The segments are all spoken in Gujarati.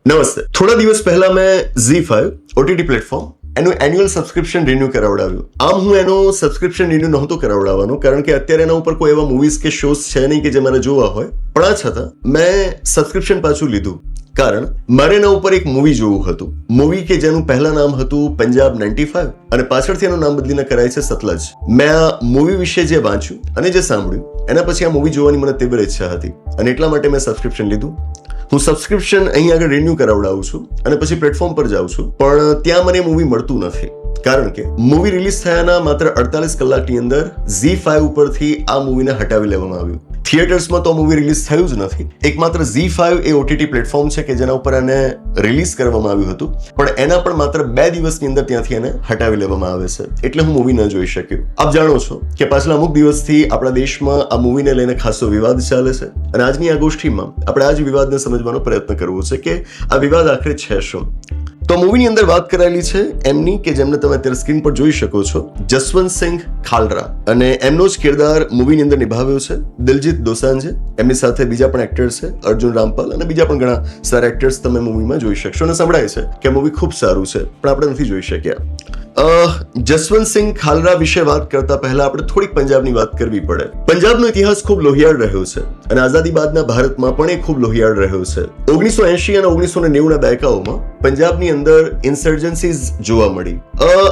નમસ્તે. થોડા દિવસ પહેલા મેં ZEE5 OTT પ્લેટફોર્મ એનું એન્યુઅલ સબસ્ક્રિપ્શન રિન્યુ કરાવડાવ્યું. આમ હું એનું સબસ્ક્રિપ્શન રિન્યુ નહોતો કરાવડાવવાનો કારણ કે અત્યારે એના ઉપર કોઈ એવા મૂવીઝ કે શોઝ છે નહીં કે જે મારે જોવા હોય, પણ આ છતાં મેં સબસ્ક્રિપ્શન પાછું લીધું કારણ મારે એના ઉપર એક મૂવી જોવું હતું. મૂવી કે જેનું પહેલા નામ હતું પંજાબ 95 અને પાછળથી એનું નામ બદલીને કરાય છે સતલજ. મેં આ મૂવી વિશે જે વાંચ્યું અને જે સાંભળ્યું એના પછી આ મૂવી જોવાની મને તીવ્ર ઈચ્છા હતી અને એટલા માટે મેં સબસ્ક્રિપ્શન લીધું. હું સબસ્ક્રિપ્શન અહીં આગળ રિન્યુ કરાવડાવું છું અને પછી પ્લેટફોર્મ પર જાઉં છું, પણ ત્યાં મને મૂવી મળતું નથી કારણ કે મૂવી રિલીઝ થયાના માત્ર 48 કલાકની અંદર ZEE5 ઉપરથી આ મૂવીને હટાવી લેવામાં આવ્યું. થિયેટર્સમાં તો મૂવી રિલીઝ થયું જ નથી. એકમાત્ર ZEE5 એ OTT પ્લેટફોર્મ છે કે જેના ઉપર એને રિલીઝ કરવામાં આવ્યું હતું, પણ એના પણ માત્ર 2 દિવસની અંદર ત્યાંથી એને હટાવી લેવામાં આવે છે, એટલે હું મૂવી ન જોઈ શક્યો. આપ જાણો છો કે પાછલા અમુક દિવસથી આપણા દેશમાં આ મૂવીને લઈને ખાસો વિવાદ ચાલે છે અને આજની આ ગોષ્ઠીમાં આપણે આ જ વિવાદને સમજવાનો પ્રયત્ન કરવો છે કે આ વિવાદ આખરે છે શું. તો મૂવીની અંદર વાત કરાયેલી છે એમની કે જેમને તમે અત્યારે સ્ક્રીન પર જોઈ શકો છો, જસવંતસિંહ ખાલરા, અને એમનો જ કિરદાર મૂવીની અંદર નિભાવ્યો છે દિલજીત દોસાંજે. એમની સાથે બીજા પણ એક્ટર છે, અર્જુન રામપાલ અને બીજા પણ ઘણા સારા એક્ટર્સ તમે મૂવીમાં જોઈ શકશો અને સંભળાય છે કે મૂવી ખૂબ સારું છે, પણ આપણે નથી જોઈ શક્યા. જસવંતસિંહ ખાલરા વિશે વાત કરતા પહેલા આપણે થોડીક પંજાબની વાત કરવી પડે. પંજાબનો ઇતિહાસ ખૂબ લોહિયાળ રહ્યો છે અને આઝાદી બાદના ભારતમાં પણ એ ખૂબ લોહિયાળ રહ્યો છે. 1980 અને 1990 ના દાયકાઓમાં પંજાબની અંદર ઇન્સર્જન્સીઝ જોવા મળી.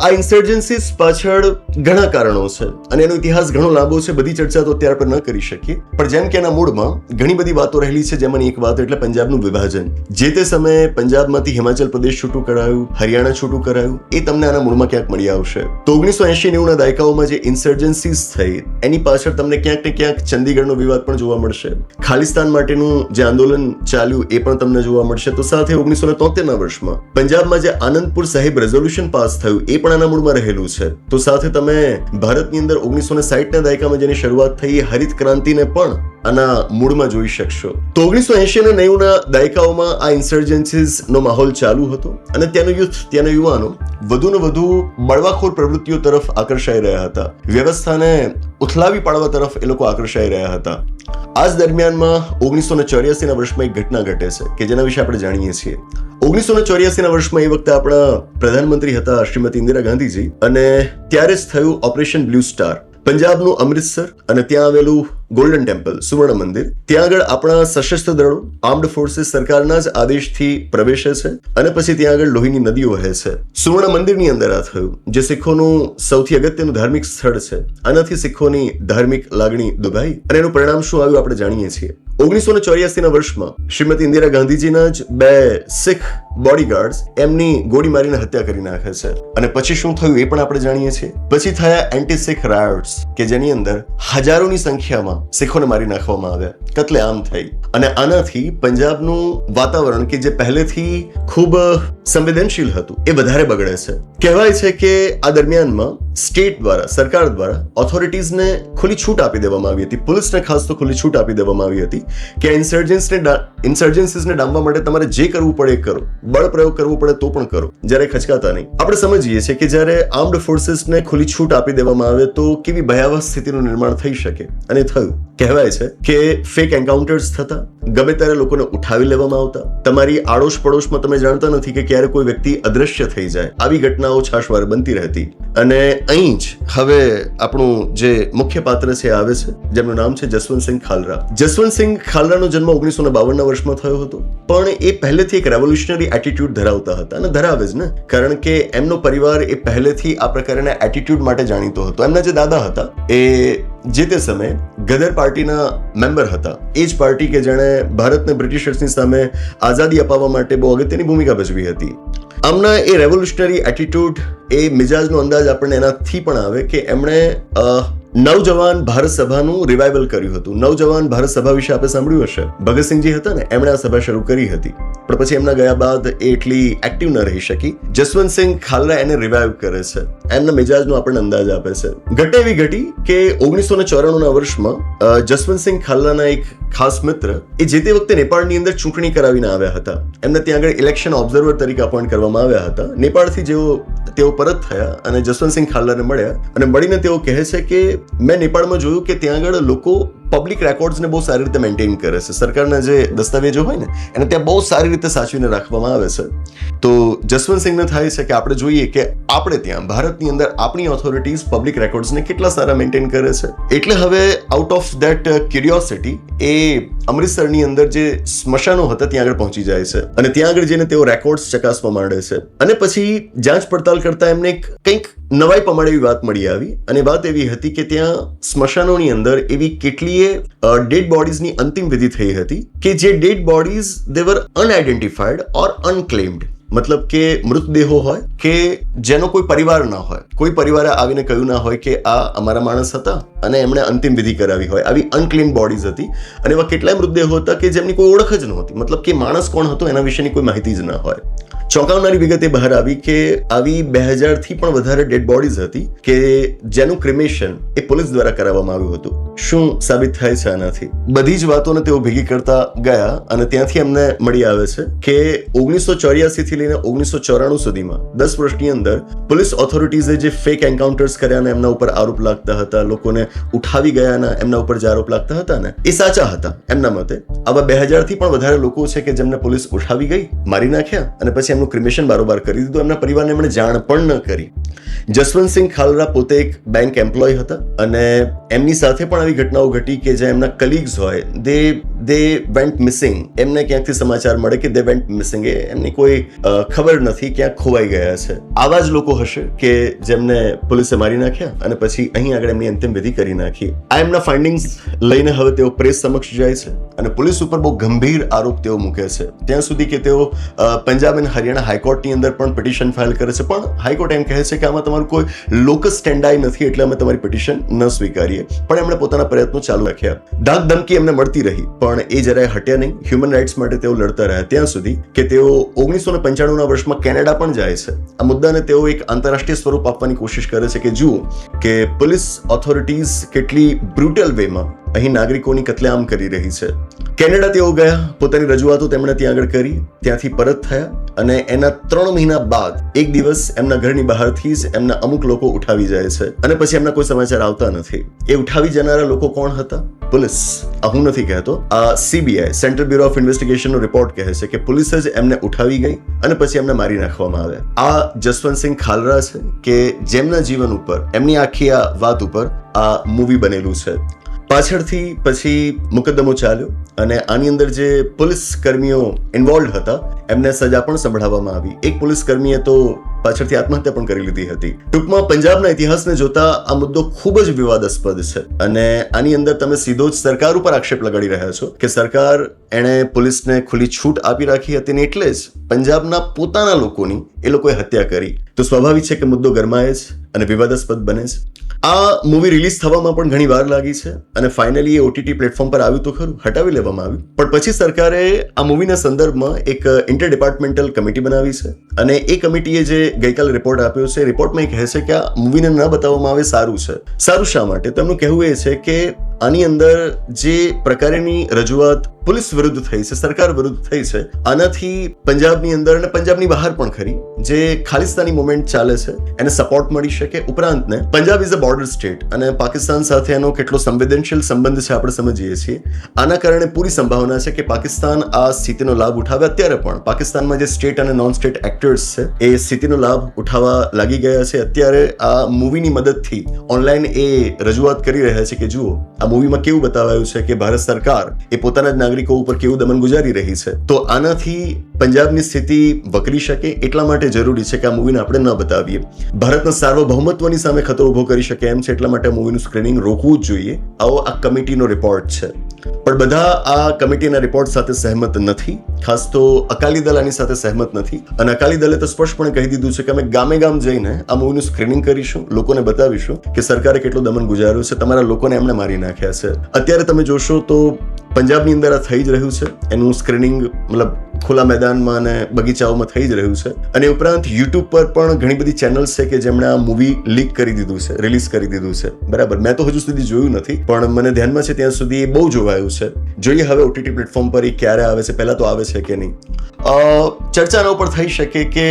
આ ઇન્સર્જન્સીઝ પાછળ ઘણા કારણો છે અને એનો ઇતિહાસ ઘણો લાંબો છે, બધી ચર્ચા તો અત્યારે પર ન કરી શકીએ, પણ જેમ કે એના મૂળમાં ઘણી બધી વાતો રહેલી છે, જેમાંની એક વાત એટલે પંજાબનું વિભાજન. જે તે સમયે પંજાબમાંથી હિમાચલ પ્રદેશ છૂટું કરાયું, હરિયાણા છૂટું કરાયું, એ તમને આના મૂળમાં ક્યાંક મળી આવશે. તો 1980-90 ના દાયકાઓમાં જે ઇન્સર્જન્સીઝ થઈ એની પાછળ તમને ક્યાંક ને ક્યાંક ચંદીગઢનો વિવાદ પણ જોવા મળશે. ખાલિસ્તાન માટેનું જે આંદોલન ચાલ્યું એ પણ તમને જોવા મળશે. તો સાથે 1973 ના વર્ષમાં પંજાબમાં જે આનંદપુર સાહિબ રેઝોલ્યુશન પાસ થયું એ પણ આના મૂળમાં રહેલું છે. તો સાથે તમે ભારતની અંદર 1960 ના દાયકામાં જેની શરૂઆત થઈ હરિત ક્રાંતિને પણ આના મૂળમાં જોઈ શકશો. તો 1980 અને 90 ના દાયકાઓમાં આ ઇન્સર્જન્સીઝ નો માહોલ ચાલુ હતો અને ત્યાંનો યુથ, ત્યાંના યુવાનો વધુ ને વધુ બળવાખોર પ્રવૃત્તિઓ તરફ આકર્ષાઈ રહ્યા હતા. વ્યવસ્થાને ઉથલાવી પાડવા તરફ એ લોકો આકર્ષાઈ રહ્યા હતા. આ જ દરમિયાનમાં 1984 ના વર્ષમાં એક ઘટના ઘટે છે કે જેના વિશે આપણે જાણીએ છીએ. 1984 ના વર્ષમાં એ વખતે આપણા પ્રધાનમંત્રી હતા શ્રીમતી ઇન્દિરા ગાંધીજી, અને ત્યારે જ થયું ઓપરેશન બ્લુ સ્ટાર. પંજાબનું અમૃતસર અને ત્યાં આવેલું ગોલ્ડન ટેમ્પલ, સુવર્ણ મંદિર, ત્યાં આગળ આપણા સશસ્ત્ર દળો, આર્મ્ડ ફોર્સીસ સરકારના જ આદેશથી પ્રવેશે છે અને પછી ત્યાં આગળ લોહીની નદીઓ વહે છે. સુવર્ણ મંદિરની અંદર આ થયું, જે શીખોનું સૌથી અગત્યનું ધાર્મિક સ્થળ છે. આનાથી શીખોની ધાર્મિક લાગણી દુભાઈ અને એનું પરિણામ શું આવ્યું આપણે જાણીએ છીએ. 1984 ના વર્ષમાં શ્રીમતી ઇન્દિરા ગાંધીજીના જ 2 શીખ બોડીગાર્ડ્સ એમની ગોળી મારીને હત્યા કરી નાખે છે. અને પછી શું થયું એ પણ આપણે જાણીએ છીએ. પછી થયા એન્ટી શીખ રાયોટ્સ કે જેની અંદર હજારોની સંખ્યામાં શીખોને મારી નાખવામાં આવ્યા, કત્લેઆમ થઈ. અને આનાથી પંજાબનું વાતાવરણ કે જે પહેલેથી ખૂબ સંવેદનશીલ હતું એ વધારે બગડે છે. કહેવાય છે કે આ દરમિયાનમાં સ્ટેટ દ્વારા, સરકાર દ્વારા ઓથોરિટીઝને ખુલ્લી છૂટ આપી દેવામાં આવી હતી, પોલીસને ખાસ તો ખુલ્લી છૂટ આપી દેવામાં આવી હતી કે ઇન્સર્જન્સીસને ડામવા માટે તમારે જે કરવું પડે એ કરો, બળ પ્રયોગ કરવો પડે તો પણ કરો, જ્યારે ખચકાતા નહીં. આપણે સમજીએ છીએ કે જ્યારે આર્મ્ડ ફોર્સીસને ખુલ્લી છૂટ આપી દેવામાં આવે તો કેવી ભયાવહ સ્થિતિનું નિર્માણ થઈ શકે, અને થયું. કહેવાય છે કે ફેક એન્કાઉન્ટર્સ થતા, ગમે ત્યારે લોકોને ઉઠાવી લેવામાં આવતા. તમારી આડોશ પડોશમાં તમે જાણતા નથી કે ક્યારે કોઈ વ્યક્તિ અદ્રશ્ય થઈ જાય, આવી ઘટનાઓ છાશવાર બનતી રહેતી. અને અહીં જ હવે આપણું જે મુખ્ય પાત્ર છે આવે છે, જેમનું નામ છે જસવંતસિંહ ખાલરા. જસવંતસિંહ ખાલરાનો જન્મ 1952 ના વર્ષમાં થયો હતો, પણ એ પહેલેથી એક રેવોલ્યુશનરી એટીટ્યુડ ધરાવતા હતા અને ધરાવે જ ને, કારણ કે એમનો પરિવાર એ પહેલેથી આ પ્રકારના એટીટ્યુડ માટે જાણીતો હતો. એમના જે દાદા હતા એ જે તે સમયે ગદર પાર્ટીના મેમ્બર હતા, એ જ પાર્ટી કે જેણે ભારતને બ્રિટિશર્સની સામે આઝાદી અપાવવા માટે બહુ અગત્યની ભૂમિકા ભજવી હતી. આમના એ રેવોલ્યુશનરી એટીટ્યુડ, એ મિજાજનો અંદાજ આપણને એનાથી પણ આવે કે એમણે નવજવાન ભારત સભાનું રિવાઇવલ કર્યું હતું. નવજવાન ભારત સભા વિશે આપણે સાંભળ્યું હશે. ભગતસિંહજી હતા ને, એમણે આ સભા શરૂ કરી હતી, પણ પછી એમના ગયા બાદ એ એટલી એક્ટિવ ન રહી શકી. જસવંતસિંહ ખાલરા એને રિવાઇવ કરે છે, એમના મિજાજનો આપણને અંદાજ આપે છે. ઘટના એવી ઘટી કે 1994 ના વર્ષમાં જસવંતસિંહ ખાલરાના એક ખાસ મિત્ર એ જે તે વખતે નેપાળની અંદર ચૂંટણી કરાવીને આવ્યા હતા. એમને ત્યાં આગળ ઇલેક્શન ઓબ્ઝર્વર તરીકે અપોઇન્ટ કરવામાં આવ્યા હતા. નેપાળથી તેઓ પરત થયા અને જસવંતસિંહ ખાલરાને મળ્યા અને મળીને તેઓ કહે છે કે મેં નેપાળમાં જોયું કે ત્યાં આગળ લોકો પબ્લિક રેકોર્ડ્સને બહુ સારી રીતે મેન્ટેન કરે છે. સરકારના જે દસ્તાવેજો હોય ને એને ત્યાં બહુ સારી રીતે સાચવીને રાખવામાં આવે છે. તો જસવંતસિંહને થાય છે કે આપણે જોઈએ કે આપણે ત્યાં ભારતની અંદર આપણી ઓથોરિટીઝ પબ્લિક રેકોર્ડ્સને કેટલા સારા મેન્ટેન કરે છે. એટલે હવે આઉટ ઓફ ધેટ ક્યુરિયોસિટી એ અમૃતસરની અંદર જે સ્મશાનો હતા ત્યાં આગળ પહોંચી જાય છે અને ત્યાં આગળ જઈને તેઓ રેકોર્ડ્સ ચકાસવા માંડે છે. અને પછી જાંચ પડતાલ કરતા એમને કંઈક નવાઈ પમાડે એવી વાત મળી આવી અને વાત એવી હતી કે ત્યાં સ્મશાનોની અંદર એવી કેટલીય ડેડ બોડીઝની અંતિમ વિધિ થઈ હતી કે જે ડેડ બોડીઝ દે વર અનઆઇડેન્ટિફાઈડ ઓર અનક્લેમ્ડ. મતલબ કે મૃતદેહો હોય કે જેનો કોઈ પરિવાર ના હોય, કોઈ પરિવારે આવીને કહ્યું ના હોય કે આ અમારા માણસ હતા અને એમણે અંતિમ વિધિ કરાવી હોય, આવી અનક્લીન બોડીઝ હતી. અને એવા કેટલાય મૃતદેહો હતા કે જેમની કોઈ ઓળખ જ નહોતી. મતલબ કે માણસ કોણ હતો એના વિશેની કોઈ માહિતી જ ના હોય. ચોંકાવનારી વિગત એ બહાર આવી કે આવી 2000થી પણ વધારે ડેડ બોડીઝ હતી કે જેનું ક્રિમેશન એ પોલીસ દ્વારા કરાવવામાં આવ્યું હતું. શું સાબિત થાય છે આનાથી? બધી જ વાતોને તેઓ ભેગી કરતા ગયા અને ત્યાંથી અમને મળી આવે છે કે 1984 થી લઈને 1994 સુધીમાં 10 વર્ષની અંદર પોલીસ ઓથોરિટીઝે જે ફેક એન્કાઉન્ટર્સ કર્યા ને એમના ઉપર આરોપ લાગતા હતા, લોકોને ઉઠાવી ગયાના એમના ઉપર જે આરોપ લાગતા હતા ને એ સાચા હતા એમના મતે. આવા 2000થી પણ વધારે લોકો છે કે જેમને પોલીસ ઉઠાવી ગઈ, મારી નાખ્યા અને પછી એમનું ક્રિમેશન બારોબાર કરી દીધું. એમના પરિવારને એમણે જાણ પણ ન કરી. જસવંતસિંહ ખાલરા પોતે એક બેંક એમ્પ્લોય હતા અને એમની સાથે પણ આવી ઘટનાઓ ઘટી કે જે એમના કલીગ્સ હોય દે વેન્ટ મિસિંગ. એમને ક્યાંકથી સમાચાર મળે કે દે વેન્ટ મિસિંગ, એમની કોઈ ખબર નથી, ક્યાંક ખોવાઈ ગયા છે. આવા જ લોકો હશે કે જેમને પોલીસે મારી નાખ્યા અને પછી અહીં આગળ એમની અંતિમ વિધિ કરી નાખી. આ એમના ફાઇન્ડિંગ્સ લઈને હવે તેઓ પ્રેસ સમક્ષ જાય છે અને પોલીસ ઉપર બહુ ગંભીર આરોપ તેઓ મૂકે છે. ત્યાં સુધી કે તેઓ પંજાબ અને હરિયાણા હાઈકોર્ટની અંદર પણ પિટિશન ફાઇલ કરે છે, પણ હાઈકોર્ટ એમ કહે છે કે આમાં તમારું કોઈ લોકસ સ્ટેન્ડાઈ નથી એટલે અમે તમારી પિટિશન ન સ્વીકારીએ. પણ એમણે પોતાના પ્રયત્નો ચાલુ રાખ્યા. ધાક ધમકી એમને મળતી રહી પણ એ જરાય હટ્યા નહીં. હ્યુમન રાઇટ્સ માટે તેઓ લડતા રહ્યા ત્યાં સુધી કે તેઓ 1995ના વર્ષમાં કેનેડા પણ જાય છે. આ મુદ્દાને તેઓ એક આંતરરાષ્ટ્રીય સ્વરૂપ આપવાની કોશિશ કરે છે કે જુઓ કે પોલીસ ઓથોરિટીઝ કેટલી બ્રુટલ વેમાં અહીં નાગરિકોની કતલેઆમ કરી રહી છે. કેનેડા તેઓ ગયા, પોતાની રજૂઆતો તેમણે ત્યાં આગળ કરી, ત્યાંથી પરત થયા અને એના 3 મહિના બાદ એક દિવસ એમના ઘરની બહારથી જ એમના અમુક લોકો ઉઠાવી જાય છે અને પછી એમના કોઈ સમાચાર આવતા નથી. એ ઉઠાવી જનારા લોકો કોણ હતા? પોલીસ. આ હું નથી કહેતો, આ CBI સેન્ટ્રલ બ્યુરો ઓફ ઇન્વેસ્ટિગેશનનો રિપોર્ટ કહે છે કે પોલીસે જ એમને ઉઠાવી ગઈ અને પછી એમને મારી નાખવામાં આવ્યા. આ જસવંતસિંહ ખાલરા છે કે જેમના જીવન ઉપર, એમની આખી આ વાત ઉપર આ મૂવી બનેલું છે. પાછળથી પછી મુકદ્દમો ચાલ્યો અને આની અંદર જે પોલીસ કર્મીઓ ઇન્વોલ્વ હતા એમને સજા પણ સંભળાવવામાં આવી. એક પોલીસ કર્મીએ તો પાછળથી આત્મહત્યા પણ કરી લીધી હતી. ટૂંકમાં પંજાબના ઇતિહાસને જોતા આ મુદ્દો ખૂબ જ વિવાદાસ્પદ છે અને આની અંદર તમે સીધો જ સરકાર ઉપર આક્ષેપ લગાડી રહ્યા છો કે સરકાર એણે પોલીસને ખુલ્લી છૂટ આપી રાખી હતી ને એટલે જ પંજાબના પોતાના લોકોની એ લોકોએ હત્યા કરી. તો સ્વાભાવિક છે કે મુદ્દો ગરમાય જ અને વિવાદાસ્પદ બને છે. આ મૂવી રિલીઝ થવામાં પણ ઘણી વાર લાગી છે અને ફાઇનલી એ OTT પ્લેટફોર્મ પર આવ્યું તો ખરું, હટાવી લેવામાં આવ્યું. પણ પછી સરકારે આ મૂવીના સંદર્ભમાં એક ઇન્ટર ડિપાર્ટમેન્ટલ કમિટી બનાવી છે અને એ કમિટીએ જે ગઈકાલે રિપોર્ટ આપ્યો છે, રિપોર્ટમાં એ કહે છે કે આ મૂવીને ન બતાવવામાં આવે સારું છે. સારું શા માટે? તેમનું કહેવું એ છે કે આની અંદર જે પ્રકારની રજૂઆત પોલીસ વિરુદ્ધ થઈ છે, સરકાર વિરુદ્ધ થઈ છે, આનાથી પંજાબની અંદર અને પંજાબની બહાર પણ ખરી જે ખાલિસ્તાની મુવમેન્ટ ચાલે છે એને સપોર્ટ મળી શકે. ઉપરાંતને Punjab is a border state અને પાકિસ્તાન સાથે એનો કેટલો સંવેદનશીલ સંબંધ છે આપણે સમજીએ છીએ. આના કારણે પૂરી સંભાવના છે કે પાકિસ્તાન આ સ્થિતિનો લાભ ઉઠાવે. અત્યારે પણ પાકિસ્તાનમાં જે સ્ટેટ અને નોન સ્ટેટ એક્ટર્સ છે એ સ્થિતિનો લાભ ઉઠાવવા લાગી ગયા છે. અત્યારે આ મૂવીની મદદથી ઓનલાઈન એ રજૂઆત કરી રહ્યા છે કે જુઓ આ મૂવીમાં કેવું બતાવાયું છે કે ભારત સરકાર એ પોતાના જ નાગરિકો ઉપર કેવું દમન ગુજારી રહી છે. તો આનાથી પંજાબની સ્થિતિ વકરી શકે એટલા માટે જરૂરી છે કે આ મૂવીને આપણે ન બતાવીએ. ભારતના સાર્વભૌમત્વની સામે ખતરો ઉભો કરી શકે એમ છે એટલા માટે આ મૂવીનું સ્ક્રીનિંગ રોકવું જ જોઈએ. આવો આ કમિટીનો રિપોર્ટ છે. પણ બધા આ કમિટીના રિપોર્ટ સાથે સહેમત નથી. ખાસ તો અકાલી દળ આની સાથે સહેમત નથી અને અકાલી દળે તો સ્પષ્ટપણે કહી દીધું છે કે અમે ગામે ગામ જઈને આ મૂવીનું સ્ક્રીનિંગ કરીશું, લોકોને બતાવીશું કે સરકારે કેટલું દમન ગુજાર્યું છે, તમારા લોકોને એમણે મારી નાખ્યા છે. અત્યારે તમે જોશો તો પંજાબની અંદર આ થઈ જ રહ્યું છે. એનું સ્ક્રીનિંગ મતલબ ખુલ્લા મેદાનમાં અને બગીચાઓમાં થઈ જ રહ્યું છે. અને ઉપરાંત યુટ્યુબ પર પણ ઘણી બધી ચેનલ્સ છે કે જેમણે આ મૂવી લીક કરી દીધું છે, રિલીઝ કરી દીધું છે. બરાબર, મેં તો હજુ સુધી જોયું નથી પણ મને ધ્યાનમાં છે ત્યાં સુધી બહુ જોવાયું છે. જોઈએ હવે OTT પ્લેટફોર્મ પર એ ક્યારે આવે છે, પહેલા તો આવે છે કે નહીં. ચર્ચાના ઉપર થઈ શકે કે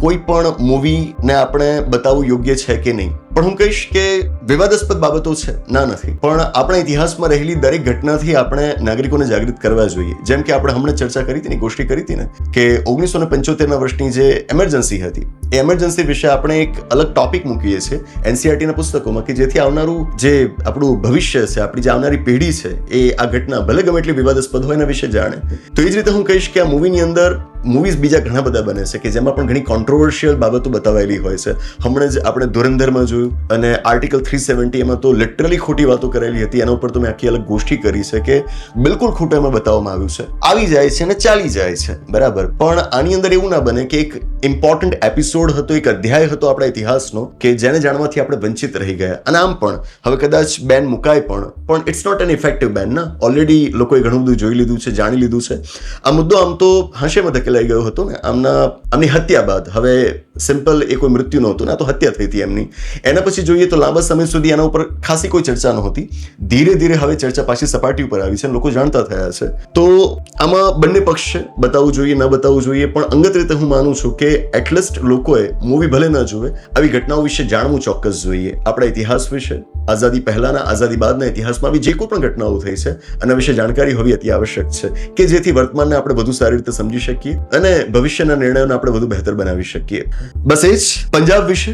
કોઈ પણ મૂવીને આપણે બતાવવું યોગ્ય છે કે નહીં. પણ હું કહીશ કે વિવાદાસ્પદ બાબતો છે ના નથી, પણ આપણા ઇતિહાસમાં રહેલી દરેક ઘટનાથી આપણે નાગરિકોને જાગૃત કરવા જોઈએ. જેમ કે આપણે હમણાં ચર્ચા કરી હતી ને, ગોષ્ઠી કરી હતી ને, કે 1975ના વર્ષની જે એમરજન્સી હતી, એ એમરજન્સી વિશે આપણે એક અલગ ટોપિક મૂકીએ છીએ એનસીઆરટીના પુસ્તકોમાં, કે જેથી આવનારું જે આપણું ભવિષ્ય છે, આપણી જે આવનારી પેઢી છે, એ આ ઘટના ભલે ગમે એટલી વિવાદાસ્પદ હોય એના વિશે જાણે. તો એ જ રીતે હું કહીશ કે આ મૂવીની અંદર મૂવીઝ બીજા ઘણા બધા બને છે કે જેમાં પણ ઘણી કોન્ટ્રોવર્શિયલ બાબતો બતાવેલી હોય છે. હમણાં જ આપણે ધુરંધરમાં જોયું, અને આર્ટિકલ 370 એમાં તો લિટરલી ખોટી વાતો કરેલી હતી. એના ઉપર તો મેં આખી અલગ ગોષ્ઠી કરી છે કે બિલકુલ ખોટું એમાં બતાવવામાં આવ્યું છે. આવી જાય છે અને ચાલી જાય છે, બરાબર. પણ આની અંદર એવું ના બને કે એક ઇમ્પોર્ટન્ટ એપિસોડ હતો, એક અધ્યાય હતો આપણા ઇતિહાસનો, કે જેને જાણવાથી આપણે વંચિત રહી ગયા. અને આમ પણ હવે કદાચ બેન મુકાય પણ ઇટ્સ નોટ એન ઇફેક્ટિવ બેન ના. ઓલરેડી લોકોએ ઘણું બધું જોઈ લીધું છે, જાણી લીધું છે. આ મુદ્દો આમ તો હાંશેમાં ધકેલાઈ ગયો હતો ને આમની હત્યા બાદ. હવે સિમ્પલ એ કોઈ મૃત્યુ નહોતું ને, આ તો હત્યા થઈ હતી એમની. એના પછી જોઈએ તો લાંબા સમય સુધી એના ઉપર ખાસી કોઈ ચર્ચા નહોતી. ધીરે ધીરે હવે ચર્ચા પાછી સપાટી ઉપર આવી છે, લોકો જાણતા થયા છે. તો આમાં બંને પક્ષ છે, બતાવવું જોઈએ ન બતાવવું જોઈએ, પણ અંગત રીતે હું માનું છું કે એટલીસ્ટ લોકોએ મૂવી ભલે ન જોવે, આવી ઘટનાઓ વિશે જાણવું ચોક્કસ જોઈએ. આપણા ઇતિહાસ વિશે, આઝાદી પહેલાના આઝાદી બાદના ઇતિહાસમાં આવી જે કોઈ પણ ઘટનાઓ થઈ છે આના વિશે જાણકારી હોવી અતિ આવશ્યક છે, કે જેથી વર્તમાનને આપણે વધુ સારી રીતે સમજી શકીએ અને ભવિષ્યના નિર્ણયોને આપણે વધુ બહેતર બનાવી શકીએ. બસ એ જ. પંજાબ વિશે,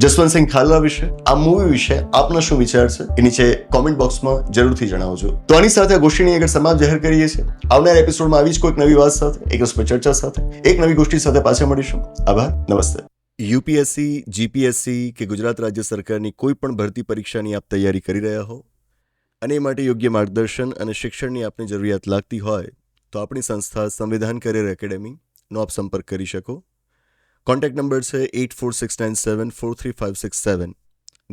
જસવંતસિંહ ખાલરા વિશે, આ મૂવી વિશે આપના શું વિચાર છે એ નીચે કોમેન્ટ બોક્સમાં જરૂરથી જણાવજો. તો આની સાથે ગોષ્ઠીની આગળ સમાપ્ત જાહેર કરીએ છીએ. આવનાર એપિસોડમાં આવી જ કોઈક નવી વાત સાથે, એક રસપ્રદ ચર્ચા સાથે, એક નવી ગોષ્ઠી સાથે પાછા મળીશું. આભાર, નમસ્તે. યુપીએસસી, જીપીએસસી કે ગુજરાત રાજ્ય સરકારની કોઈ પણ ભરતી પરીક્ષાની આપ તૈયારી કરી રહ્યા હો અને એ માટે યોગ્ય માર્ગદર્શન અને શિક્ષણની આપની જરૂરિયાત લાગતી હોય તો આપણી સંસ્થા સંવિધાન કરિયર એકેડેમીનો આપ સંપર્ક કરી શકો. કોન્ટેક્ટ નંબર છે 8469743567.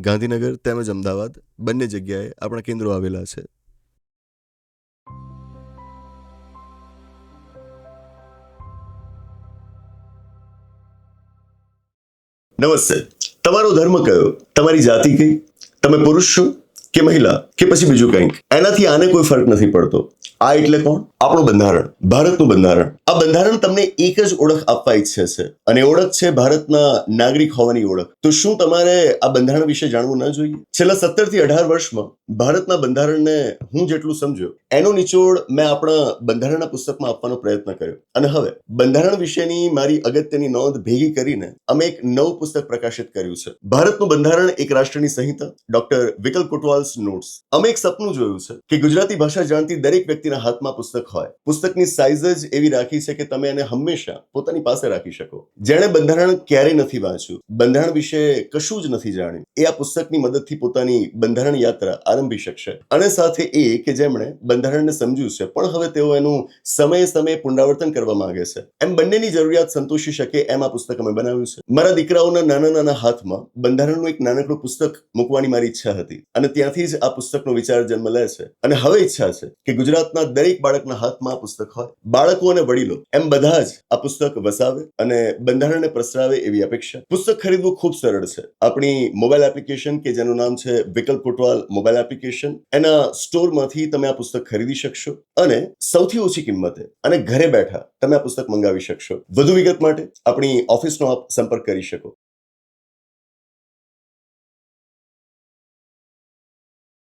ગાંધીનગર તેમજ અમદાવાદ બંને જગ્યાએ આપણા કેન્દ્રો આવેલા છે. નમસ્તે. તમારો ધર્મ કયો, તમારી જાતિ કઈ, તમે પુરુષ છો કે મહિલા કે પછી બીજું કંઈક, એનાથી આને કોઈ ફરક નથી પડતો. આ એટલે કોણ? આપણું બંધારણ, ભારતનું બંધારણ. આ બંધારણ તમને એક જ ઓળખ આપવા ઈચ્છે છે, અને ઓળખ છે ભારતના નાગરિક હોવાની ઓળખ. તો શું તમારે આ બંધારણ વિશે જાણવું ન જોઈએ? છેલ્લા 17 થી 18 વર્ષમાં ભારતના બંધારણને હું જેટલું સમજ્યો એનો નિચોડ મેં આપણા બંધારણના પુસ્તકમાં આપવાનો પ્રયત્ન કર્યો. અને હવે બંધારણ વિશેની મારી અગત્યની નોંધ ભેગી કરીને અમે એક નવું પુસ્તક પ્રકાશિત કર્યું છે. ભારતનું બંધારણ એક રાષ્ટ્રની સંહિતા, ડોક્ટર વિકલ કોટવાલ્સ નોટ્સ. અમે એક સપનું જોયું છે કે ગુજરાતી ભાષા જાણતી દરેક વ્યક્તિના હાથમાં પુસ્તક હોય. પુસ્તકની સાઇઝ જ એવી રાખી છે કે તમે એને હંમેશા પોતાની પાસે રાખી શકો. જેણે બંધારણ ક્યારેય નથી વાંચ્યું, બંધારણ વિશે કશું જ નથી જાણ્યું, એ આ પુસ્તકની મદદથી પોતાની બંધારણ યાત્રા આરંભી શકશે. અને સાથે એ કે જેમણે બંધારણને સમજ્યું છે પણ હવે તેઓ એનું સમયે સમયે પુનરાવર્તન કરવા માંગે છે, એમ બંનેની જરૂરિયાત સંતોષી શકે એમ આ પુસ્તક અમે બનાવ્યું છે. મારા દીકરાઓના નાના નાના હાથમાં બંધારણનું એક નાનકડું પુસ્તક મૂકવાની મારી ઈચ્છા હતી, અને ત્યાંથી જ આ પુસ્તકનો વિચાર જન્મ લે છે. અને હવે ઈચ્છા છે કે ગુજરાતના દરેક બાળકના હાથમાં આ પુસ્તક હોય. બાળકો અને વડીલો એમ બધા જ આ પુસ્તક વસાવે અને બંધારણને પ્રસરાવે એવી અપેક્ષા. પુસ્તક ખરીદવું ખૂબ સરળ છે. આપણી મોબાઈલ એપ્લિકેશન કે જેનું નામ છે વિકલ કોટવાલ મોબાઈલ એપ્લિકેશન, એના સ્ટોરમાંથી તમે આ પુસ્તક ખરીદી શકશો અને સૌથી ઓછી કિંમતે અને ઘરે બેઠા તમે આ પુસ્તક મંગાવી શકશો. વધુ વિગત માટે આપણી ઓફિસનો આપ સંપર્ક કરી શકો.